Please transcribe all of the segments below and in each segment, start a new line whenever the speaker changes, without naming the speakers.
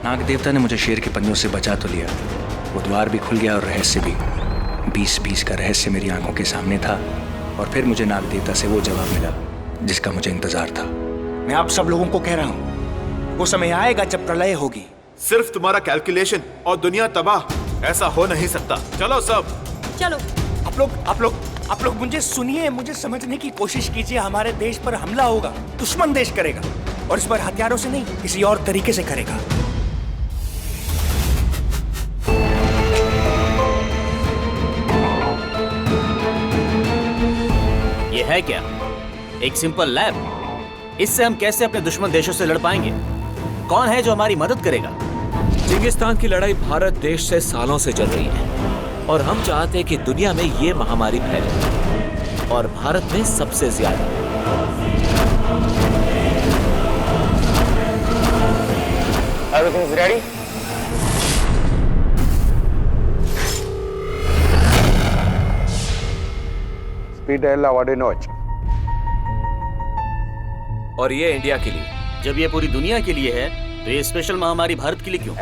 नाग देवता ने मुझे शेर के पंजों से बचा तो लिया, वो द्वार भी खुल गया और रहस्य भी। 20-20 का रहस्य मेरी आंखों के सामने था और फिर मुझे नाग देवता से वो जवाब मिला जिसका मुझे इंतजार था।
मैं आप सब लोगों को कह रहा हूँ, वो समय आएगा जब प्रलय होगी।
सिर्फ तुम्हारा कैलकुलेशन और दुनिया तबाह, ऐसा हो नहीं सकता। चलो सब
चलो।
आप लोग मुझे सुनिए, मुझे समझने की कोशिश कीजिए। हमारे देश पर हमला होगा, दुश्मन देश करेगा, और इस बार हथियारों से नहीं, किसी और तरीके से करेगा।
ये है क्या? एक सिंपल लैब? इससे हम कैसे अपने दुश्मन देशों से लड़ पाएंगे? कौन है जो हमारी मदद करेगा?
चंगेस्तान की लड़ाई भारत देश से सालों से चल रही है और हम चाहते हैं कि दुनिया में ये महामारी फैले और भारत में सबसे ज्यादा।
Everything's ready?
Speed avoid notch.
और ये इंडिया के लिए।
जब ये पूरी दुनिया के लिए है तो ये स्पेशल महामारी भारत के लिए क्यों?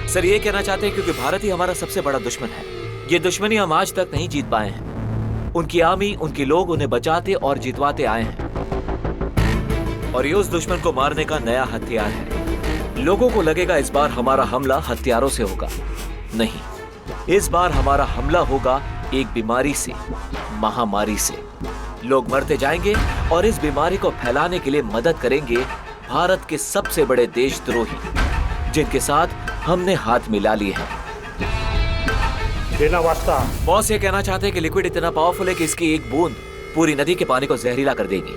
सर ये कहना चाहते हैं क्योंकि भारत ही हमारा सबसे बड़ा दुश्मन है। ये दुश्मनी हम आज तक नहीं जीत पाए हैं। उनकी आर्मी, उनके लोग उन्हें बचाते और जितवाते आए हैं और ये उस दुश्मन को मारने का नया हथियार है। लोगों को लगेगा इस बार हमारा हमला हथियारों से होगा, नहीं, इस बार हमारा हमला होगा एक बीमारी से, महामारी से। लोग मरते जाएंगे और इस बीमारी को फैलाने के लिए मदद करेंगे भारत के सबसे बड़े देशद्रोही, जिनके साथ हमने हाथ मिला लिए हैं।
बिना वास्ता
बॉस ये कहना चाहते हैं कि लिक्विड इतना पावरफुल है कि इसकी एक बूंद पूरी नदी के पानी को जहरीला कर देगी।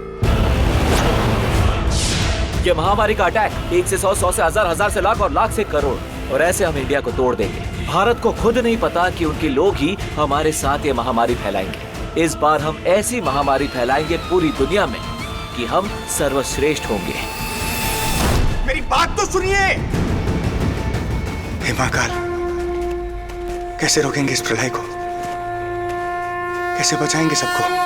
ये महामारी का अटैक 1 से 100, 100 से 1000, 1000 से लाख और लाख से करोड़, और ऐसे हम इंडिया को तोड़ देंगे। भारत को खुद नहीं पता कि उनके लोग ही हमारे साथ ये महामारी फैलाएंगे। इस बार हम ऐसी महामारी फैलाएंगे पूरी दुनिया में कि हम सर्वश्रेष्ठ होंगे।
मेरी बात तो सुनिए। हे महाकाल, कैसे रोकेंगे इस प्रलय को? कैसे बचाएंगे सबको?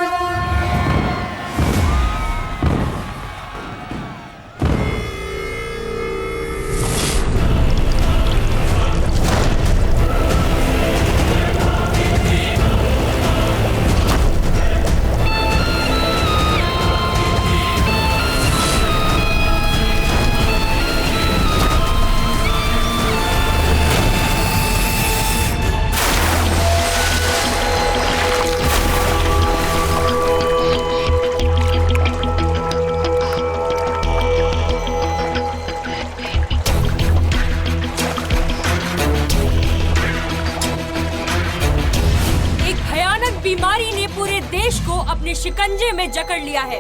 बीमारी ने पूरे देश को अपने शिकंजे में जकड़ लिया है।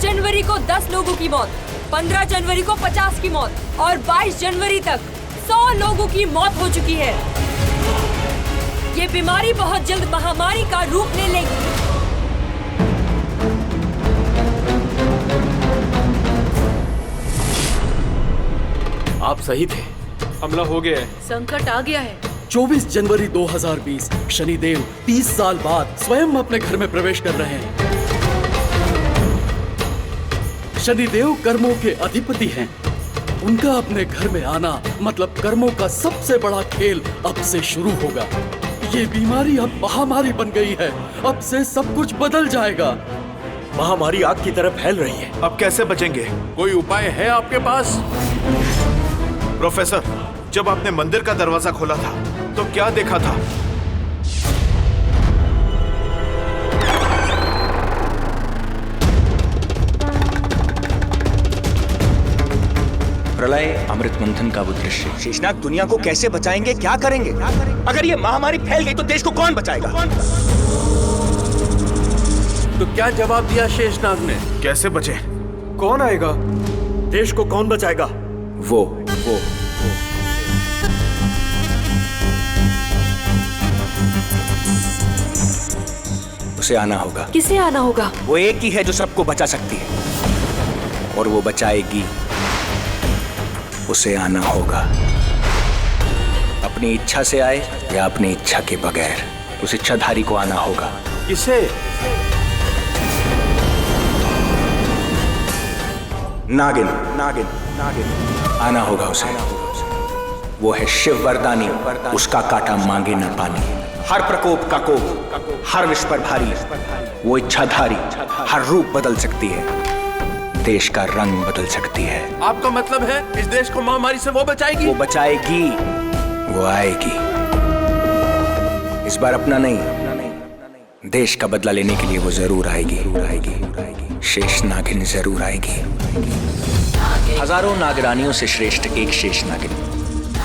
जनवरी को 10 लोगों की मौत, 15 जनवरी को 50 की मौत और 22 जनवरी तक 100 लोगों की मौत हो चुकी है। ये बीमारी बहुत जल्द महामारी का रूप ले लेगी।
आप सही थे,
हमला हो गया है,
संकट आ गया है।
24 जनवरी 2020 शनिदेव 30 साल बाद स्वयं अपने घर में प्रवेश कर रहे हैं। शनिदेव कर्मों के अधिपति हैं। उनका अपने घर में आना मतलब कर्मों का सबसे बड़ा खेल अब से शुरू होगा। ये बीमारी अब महामारी बन गई है। अब से सब कुछ बदल जाएगा।
महामारी आग की तरह फैल रही है।
अब कैसे बचेंगे?
कोई उपाय है आपके पास?
प्रोफेसर, जब आपने मंदिर का दरवाजा खोला था तो क्या देखा था?
प्रलय अमृत मंथन का वो दृश्य।
शेषनाग दुनिया को कैसे बचाएंगे? क्या करेंगे? अगर ये महामारी फैल गई तो देश को कौन बचाएगा?
तो क्या जवाब दिया शेषनाग ने?
कैसे बचे?
कौन आएगा?
देश को कौन बचाएगा?
वो उसे आना होगा।
किसे आना होगा?
वो एक ही है जो सबको बचा सकती है,
और वो बचाएगी। उसे आना होगा। अपनी इच्छा से आए या अपनी इच्छा के बगैर, उस इच्छाधारी को आना होगा।
किसे?
नागिन, नागिन, नागिन आना होगा उसे। वो है शिव वरदानी, उसका काटा मांगे न पानी। हर प्रकोप का कोप, हर विष पर भारी, वो इच्छाधारी हर रूप बदल सकती है, देश का रंग बदल सकती है।
आपका मतलब है इस देश को महामारी से वो बचाएगी?
वो बचाएगी, वो आएगी। इस बार अपना नहीं, देश का बदला लेने के लिए वो जरूर आएगी, शेष नागिन जरूर आएगी। हजारों नागरानियों से श्रेष्ठ एक शेष नागिन,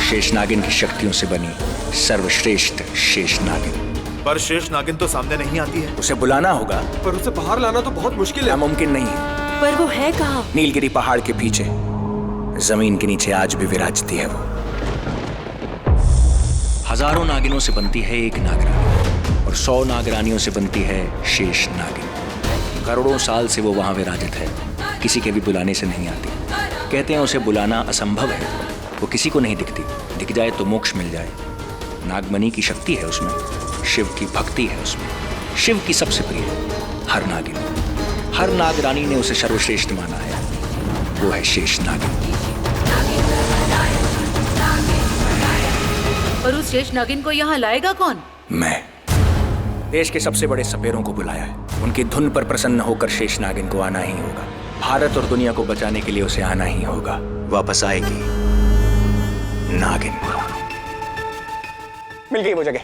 शेष नागिन की शक्तियों से बनी सर्वश्रेष्ठ शेष नागिन।
पर शेष नागिन तो सामने नहीं आती है।
उसे बुलाना होगा,
पर उसे बाहर लाना तो बहुत मुश्किल है।
नामुमकिन नहीं है।
पर वो है कहाँ?
नीलगिरी पहाड़ के पीछे, जमीन के नीचे आज भी विराजती है वो। हजारों नागिनों से बनती है एक नागरानी, और 100 नागरानियों से बनती है शेष नागिन। करोड़ों साल से वो वहां विराजित है, किसी के भी बुलाने से नहीं आती। कहते हैं उसे बुलाना असंभव है, वो किसी को नहीं दिखती, दिख जाए तो मोक्ष मिल जाए। नागमणि की शक्ति है उसमें, शिव की भक्ति है उसमें, शिव की सबसे प्रिय हर नागिन, हर नागरानी ने उसे सर्वश्रेष्ठ माना है, वो है शेष नागिन।
और उस शेष नागिन को यहाँ लाएगा कौन?
मैं। देश के सबसे बड़े सपेरों को बुलाया है, उनकी धुन पर प्रसन्न होकर शेष नागिन को आना ही होगा। भारत और दुनिया को बचाने के लिए उसे आना ही होगा। वापस आएगी नागिन।
मिल गई वो जगह,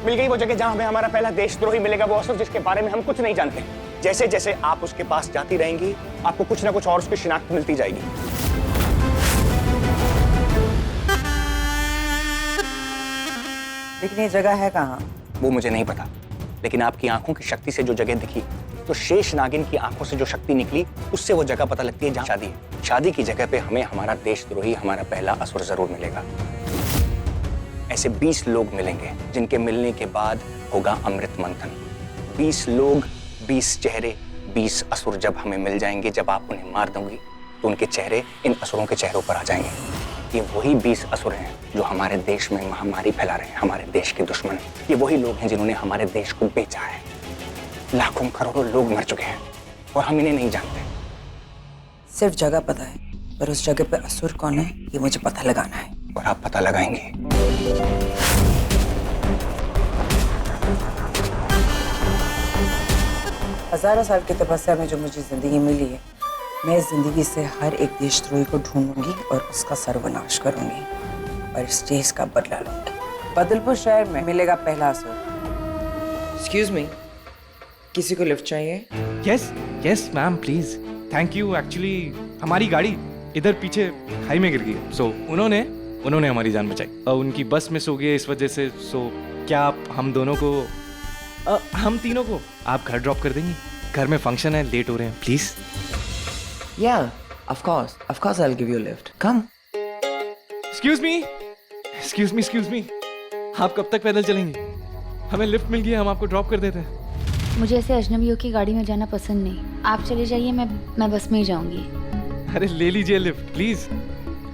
मिल गई वो जगह जहां हमें हमारा पहला देशद्रोही मिलेगा, वो असुर जिसके बारे में हम कुछ नहीं जानते। जैसे जैसे आप उसके पास जाती रहेंगी, आपको कुछ ना कुछ और उसकी शिनाख्त मिलती जाएगी।
लेकिन ये जगह है कहाँ?
वो मुझे नहीं पता, लेकिन आपकी आंखों की शक्ति से जो जगह दिखी, तो शेष नागिन की आंखों से जो शक्ति निकली, उससे वो जगह पता लगती है जहां शादी है। शादी की जगह पे हमें हमारा देशद्रोही, हमारा पहला असुर जरूर मिलेगा। ऐसे 20 लोग मिलेंगे जिनके मिलने के बाद होगा अमृत मंथन। 20 लोग, 20 चेहरे, 20 असुर जब हमें मिल जाएंगे, जब आप उन्हें मार दोगे तो उनके चेहरे इन असुरों के चेहरों पर आ जाएंगे। ये वही 20 असुर हैं जो हमारे देश में महामारी फैला रहे हैं, हमारे देश के दुश्मन। ये वही लोग हैं जिन्होंने हमारे देश को बेचा है। लाखों करोड़ों लोग मर चुके हैं और हम इन्हें नहीं जानते।
सिर्फ जगह पता है, पर उस जगह पे असुर कौन है ये मुझे पता लगाना है।
और आप पता लगाएंगे।
हजारों साल की तपस्या में जो मुझे जिंदगी मिली है, मैं इस जिंदगी से हर एक देशद्रोही को ढूंढूंगी और उसका सर्वनाश करूंगी और इस देश का बदला लूंगी। बदलपुर शहर में मिलेगा पहला असुर। एक्सक्यूज मी, किसी को लिफ्ट चाहिए?
Yes yes ma'am please, thank you. Actually हमारी गाड़ी इधर पीछे खाई में गिर गई, सो उन्होंने हमारी जान बचाई। उनकी बस मिस हो गई इस वजह से। सो क्या आप हम दोनों को, हम तीनों को आप घर ड्रॉप कर देंगी? घर में फंक्शन है, लेट हो रहे हैं please.
Yeah, of course, I'll give you a lift. Come.
Excuse me. आप कब तक पैदल चलेंगी? हमें लिफ्ट मिल गया, हम आपको ड्रॉप कर देते हैं।
मुझे ऐसे अजनबियों की गाड़ी में जाना पसंद नहीं। आप चले जाइए, मैं बस में ही जाऊंगी।
अरे ले लीजिए लिफ्ट प्लीज,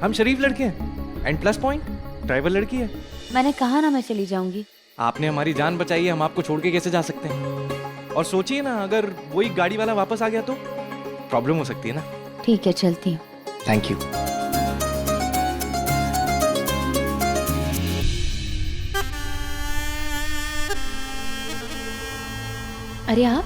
हम शरीफ लड़के हैं। एंड प्लस पॉइंट, ड्राइवर लड़की है।
मैंने कहा ना मैं चली जाऊंगी।
आपने हमारी जान बचाई है, हम आपको छोड़ के कैसे जा सकते हैं? और सोचिए ना, अगर वही गाड़ी वाला वापस आ गया तो प्रॉब्लम हो सकती है ना।
ठीक है, चलती हूँ।
Thank you.
अरे आप?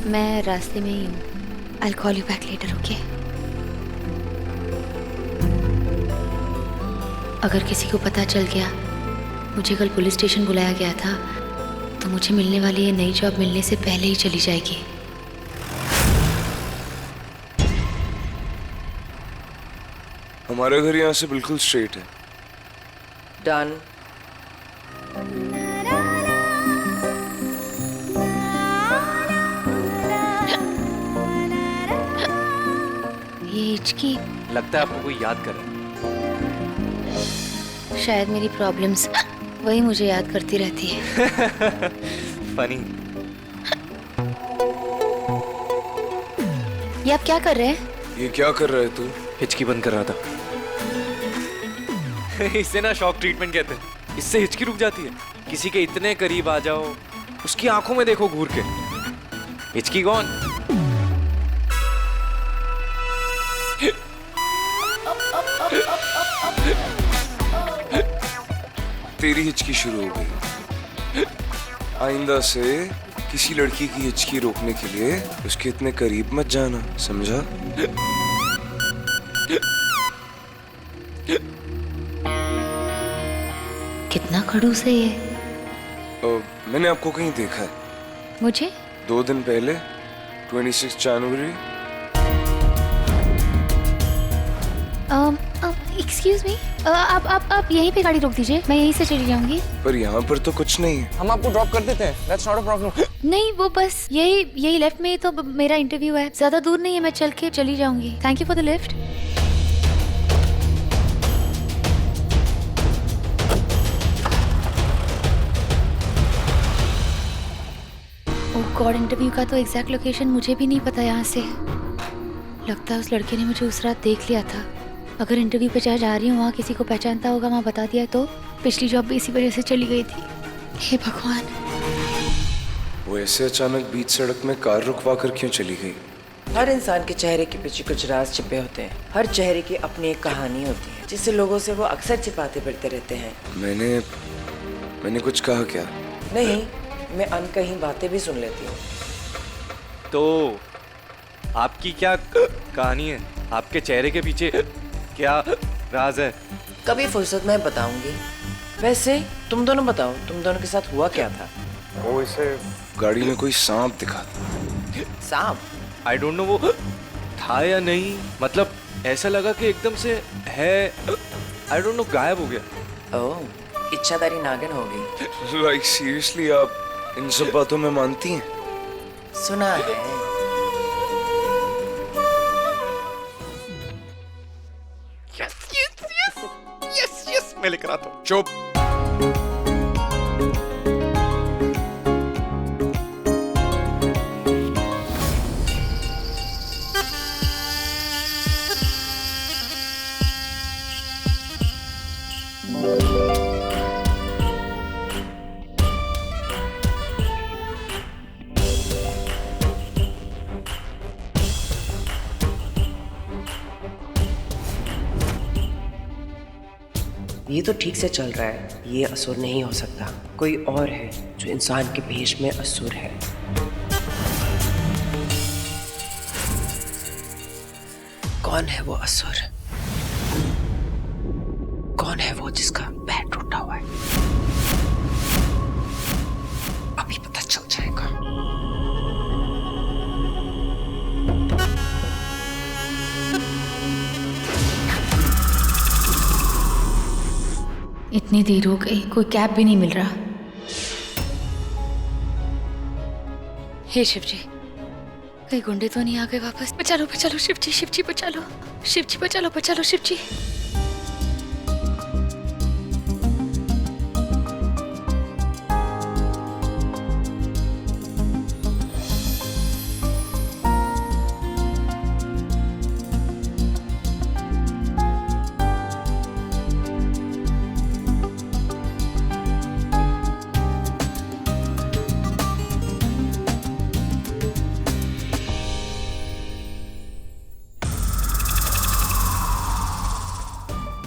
मैं रास्ते में ही हूँ। I'll call you back later, okay? अगर किसी को पता चल गया मुझे कल पुलिस स्टेशन बुलाया गया था, तो मुझे मिलने वाली ये नई जॉब मिलने से पहले ही चली जाएगी।
हमारा घर यहाँ से बिल्कुल स्ट्रेट है।
डन।
ये हिचकी
लगता है आपको कोई याद कर रहा
शायद मेरी प्रॉब्लम्स वही मुझे याद करती रहती है।
फनी।
ये आप क्या कर रहे हैं?
ये क्या कर रहा है तू?
हिचकी बंद कर रहा था। इसे ना शॉक ट्रीटमेंट कहते हैं। इससे हिचकी रुक जाती है। किसी के इतने करीब आ जाओ, उसकी आंखों में देखो घूर के, हिचकी कौन?
तेरी हिचकी शुरू हो गई। आइंदा से किसी लड़की की हिचकी रोकने के लिए उसके इतने करीब मत जाना, समझा?
कितना खड़ूस है ये।
मैंने आपको कहीं देखा है।
मुझे
2 दिन पहले 26 जनवरी।
एक्सक्यूज मी, आप यहीं पे गाड़ी रोक दीजिए, मैं यहीं से चली जाऊंगी।
पर यहाँ पर तो कुछ नहीं है।
हम आपको ड्रॉप कर देते हैं, दैट्स नॉट अ प्रॉब्लम।
नहीं, वो बस यही लेफ्ट में ही तो मेरा इंटरव्यू है, ज्यादा दूर नहीं है, मैं चल के चली जाऊंगी। Thank you for the lift. Oh God, interview का तो एग्जैक्ट लोकेशन मुझे भी नहीं पता यहाँ से। लगता है उस लड़के ने मुझे उस रात देख लिया था। अगर इंटरव्यू पे जा रही हूँ, वहाँ किसी को पहचानता होगा, वहाँ बता दिया तो पिछली जॉब भी इसी वजह से चली गई थी। हे भगवान।
वो ऐसे अचानक बीच सड़क में कार रुकवा कर क्यों चली गई?
हर इंसान के चेहरे के पीछे कुछ राज छिपे होते हैं। हर चेहरे की अपनी एक कहानी होती है, जिससे लोगों से वो अक्सर छिपाते फिरते रहते हैं।
मैंने कुछ कहा क्या?
नहीं, मैं अनकही बातें भी सुन लेती हूँ।
तो आपकी क्या कहानी है? आपके चेहरे के पीछे क्या राज है?
कभी फुर्सत में बताऊंगी। वैसे तुम दोनों बताओ, तुम दोनों के साथ हुआ क्या था?
वो इसे गाड़ी में कोई सांप दिखा।
सांप?
आई डोंट नो वो था या नहीं, मतलब ऐसा लगा कि एकदम से है, आई डोंट नो, गायब हो गया।
ओह, इच्छाधारी नागिन होगी।
लाइक सीरियसली, आप इन सब बातों में मानती हैं?
सुना है।
यस, मैं लेकर आता हूँ।
चुप।
ये तो ठीक से चल रहा है। ये असुर नहीं हो सकता, कोई और है जो इंसान के भेष में असुर है। कौन है वो असुर? कौन है वो जिसका पैर टूटा हुआ है? अभी पता चल जाएगा।
इतनी देर हो गई, कोई कैब भी नहीं मिल रहा। हे शिव जी, कहीं गुंडे तो नहीं आ गए वापस? बचा लो शिव जी बचा लो, शिव जी बचा लो शिव जी।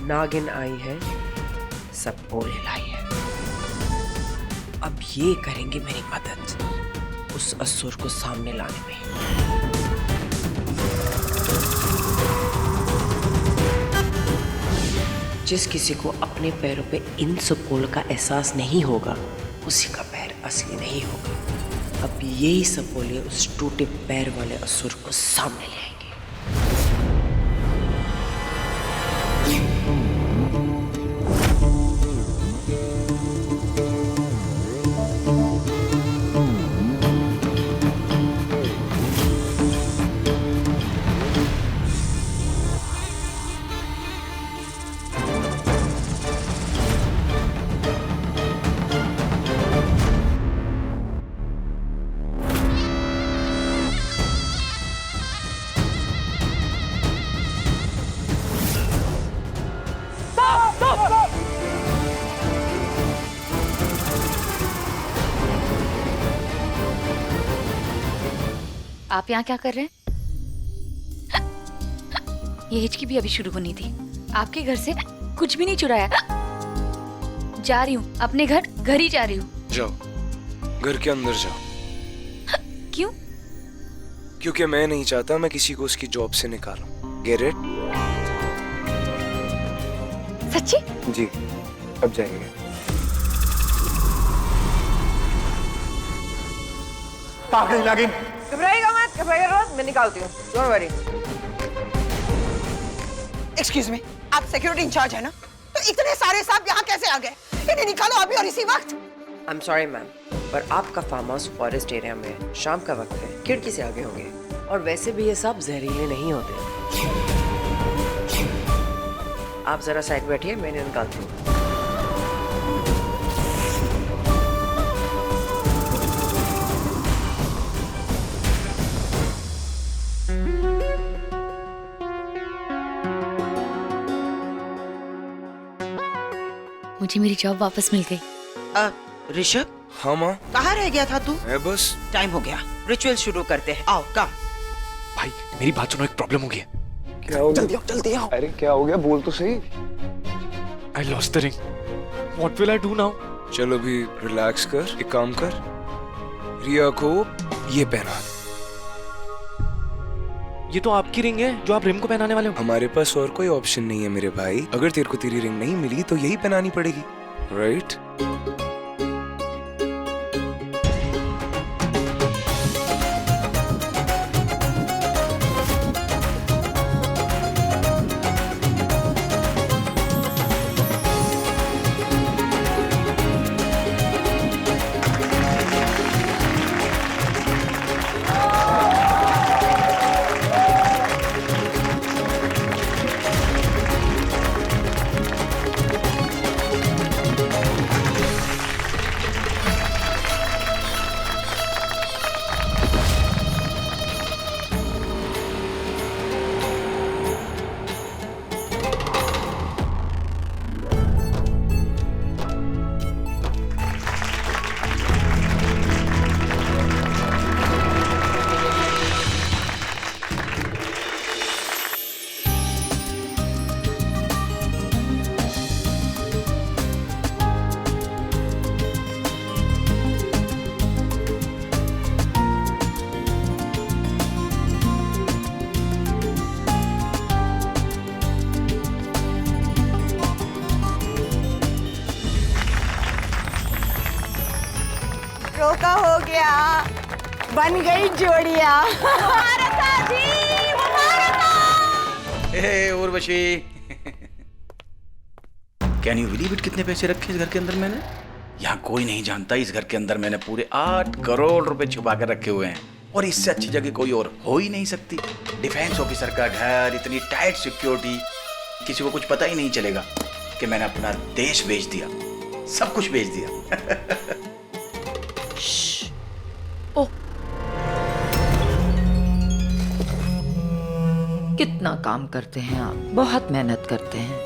नागिन आई है, सब बोले लाई है। अब ये करेंगे मेरी मदद उस असुर को सामने लाने में। जिस किसी को अपने पैरों पे इन सपोल का एहसास नहीं होगा, उसी का पैर असली नहीं होगा। अब यही सपोले उस टूटे पैर वाले असुर को सामने ले आएंगे।
आप यहाँ क्या कर रहे हैं? ये हिचकी भी अभी शुरू होनी थी। आपके घर से कुछ भी नहीं चुराया। जा रही हूँ अपने घर ही जा रही हूँ।
जाओ, घर के अंदर जाओ।
क्यों?
क्योंकि मैं नहीं चाहता मैं किसी को उसकी जॉब से निकालूं। Get it?
सच्ची?
जी, अब जाएंगे।
पागल नागिन।
घबराइएगा मत, घबराइएगा मत, मैं निकालती हूँ। Don't worry.
एक्सक्यूज मी, आप सिक्योरिटी इंचार्ज है ना? तो इतने सारे सांप यहाँ कैसे आ गए? इन्हें निकालो अभी और इसी वक्त।
आई एम सॉरी मैम, पर आपका फार्म हाउस फॉरेस्ट एरिया में है, शाम का वक्त है, खिड़की से आगे होंगे। और वैसे भी ये सांप जहरीले नहीं होते। आप जरा साइड बैठिए, मैं इन्हें निकालती हूँ।
मुझे मेरी जॉब वापस मिल गई।
ऋषभ,
हाँ माँ,
कहाँ रह गया था तू?
मैं बस।
टाइम हो गया, रिचुअल शुरू करते हैं। आओ कम।
भाई मेरी बात सुनो, एक प्रॉब्लम हो गई है।
क्या हो गया?
जल्दी आओ, जल्दी आओ।
अरे क्या हो गया, बोल तो सही।
I lost the ring. What will I do now?
चलो भी रिलैक्स कर, एक काम कर, रिया को ये पहना दे।
ये तो आपकी रिंग है जो आप रिम को पहनाने वाले हो।
हमारे पास और कोई ऑप्शन नहीं है मेरे भाई। अगर तेरे को तेरी रिंग नहीं मिली तो यही पहनानी पड़ेगी, राइट?
रोका हो गया, बन गई जोड़िया।
Urvashi, can you believe it, कितने पैसे रखे इस घर के अंदर मैंने? यहाँ कोई नहीं जानता इस घर के अंदर मैंने पूरे 8 करोड़ रुपए छुपा कर रखे हुए हैं। और इससे अच्छी जगह कोई और हो ही नहीं सकती। डिफेंस ऑफिसर का घर, इतनी टाइट सिक्योरिटी, किसी को कुछ पता ही नहीं चलेगा कि मैंने अपना देश बेच दिया, सब कुछ बेच दिया।
कितना काम करते हैं आप, बहुत मेहनत करते हैं,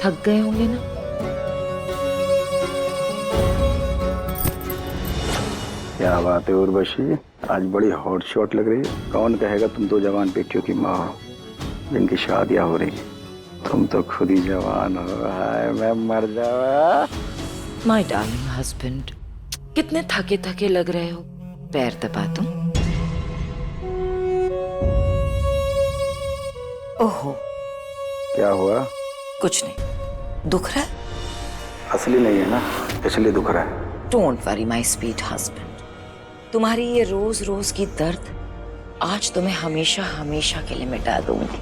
थक गए होंगे ना?
क्या बात है उर्वशी, आज बड़ी हॉट शॉट लग रही है। कौन कहेगा तुम तो जवान बेटियों की माँ हो जिनकी शादियां हो रही है। तुम तो खुद ही जवान हो। हाय मैं मर जावा।
माय डार्लिंग हस्बैंड, कितने थके थके लग रहे हो, पैर दबा दूं? ओहो,
क्या हुआ?
कुछ नहीं, दुख रहा है?
असली नहीं है ना, इसलिए दुख रहा है।
Don't worry my sweet husband, तुम्हारी ये रोज रोज की दर्द आज तुम्हें हमेशा हमेशा के लिए मिटा दूंगी।